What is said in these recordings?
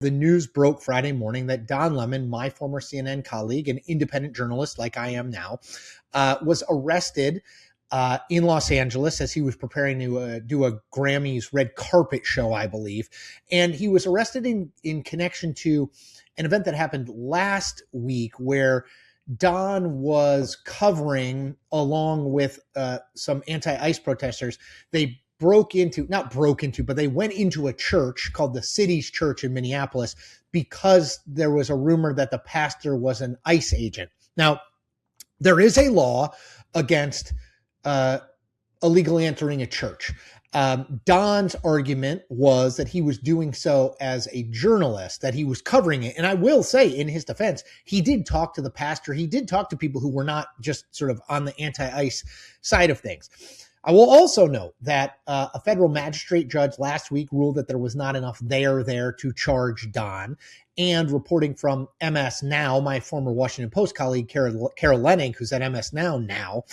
the news broke Friday morning that Don Lemon, my former CNN colleague, an independent journalist like I am now, was arrested in Los Angeles as he was preparing to do a Grammys red carpet show, I believe. And he was arrested in connection to an event that happened last week where Don was covering, along with some anti-ICE protesters. They not broke into, but they went into a church called the City's Church in Minneapolis because there was a rumor that the pastor was an ICE agent. Now, there is a law against illegally entering a church. Don's argument was that he was doing so as a journalist, that he was covering it. And I will say, in his defense, he did talk to the pastor. He did talk to people who were not just sort of on the anti-ICE side of things. I will also note that a federal magistrate judge last week ruled that there was not enough there to charge Don. And reporting from MS Now, my former Washington Post colleague, Carol Leonnig, who's at MS Now,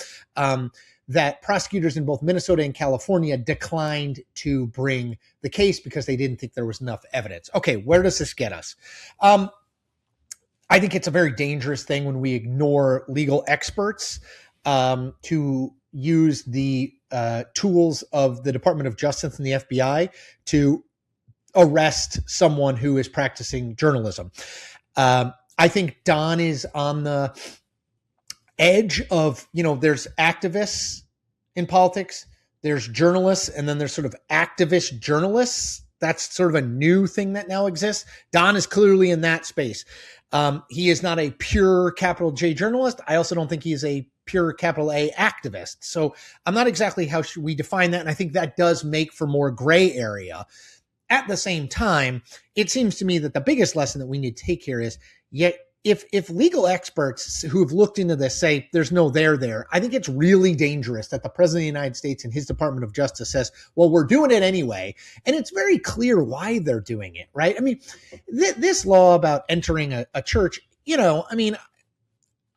that prosecutors in both Minnesota and California declined to bring the case because they didn't think there was enough evidence. Okay, where does this get us? I think it's a very dangerous thing when we ignore legal experts to use the tools of the Department of Justice and the FBI to arrest someone who is practicing journalism. I think Don is on the edge of, there's activists in politics, there's journalists, and then there's sort of activist journalists. That's sort of a new thing that now exists. Don is clearly in that space. He is not a pure capital J journalist. I also don't think he is a pure capital A activist. So I'm not exactly how should we define that. And I think that does make for more gray area. At the same time, it seems to me that the biggest lesson that we need to take here is, if legal experts who have looked into this say there's no there, I think it's really dangerous that the President of the United States and his Department of Justice says, well, we're doing it anyway. And it's very clear why they're doing it, right? I mean, this law about entering a church,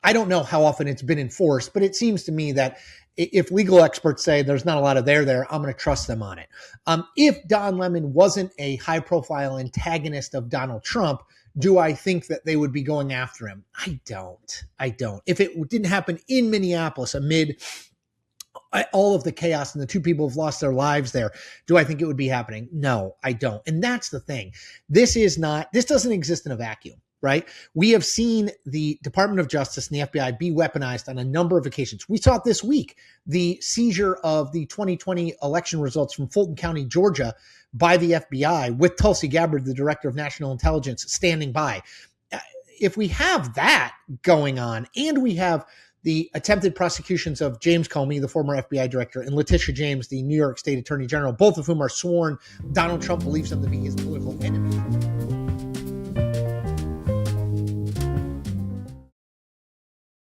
I don't know how often it's been enforced, but it seems to me that if legal experts say there's not a lot of there, I'm going to trust them on it. If Don Lemon wasn't a high-profile antagonist of Donald Trump, do I think that they would be going after him? I don't. If it didn't happen in Minneapolis amid all of the chaos and the two people have lost their lives there, do I think it would be happening? No, I don't. And that's the thing. This doesn't exist in a vacuum, right? We have seen the Department of Justice and the FBI be weaponized on a number of occasions. We saw it this week, the seizure of the 2020 election results from Fulton County, Georgia, by the FBI, with Tulsi Gabbard, the director of national intelligence, standing by. If we have that going on, and we have the attempted prosecutions of James Comey, the former FBI director, and Letitia James, the New York State Attorney General, both of whom are sworn Donald Trump believes them to be his political enemy.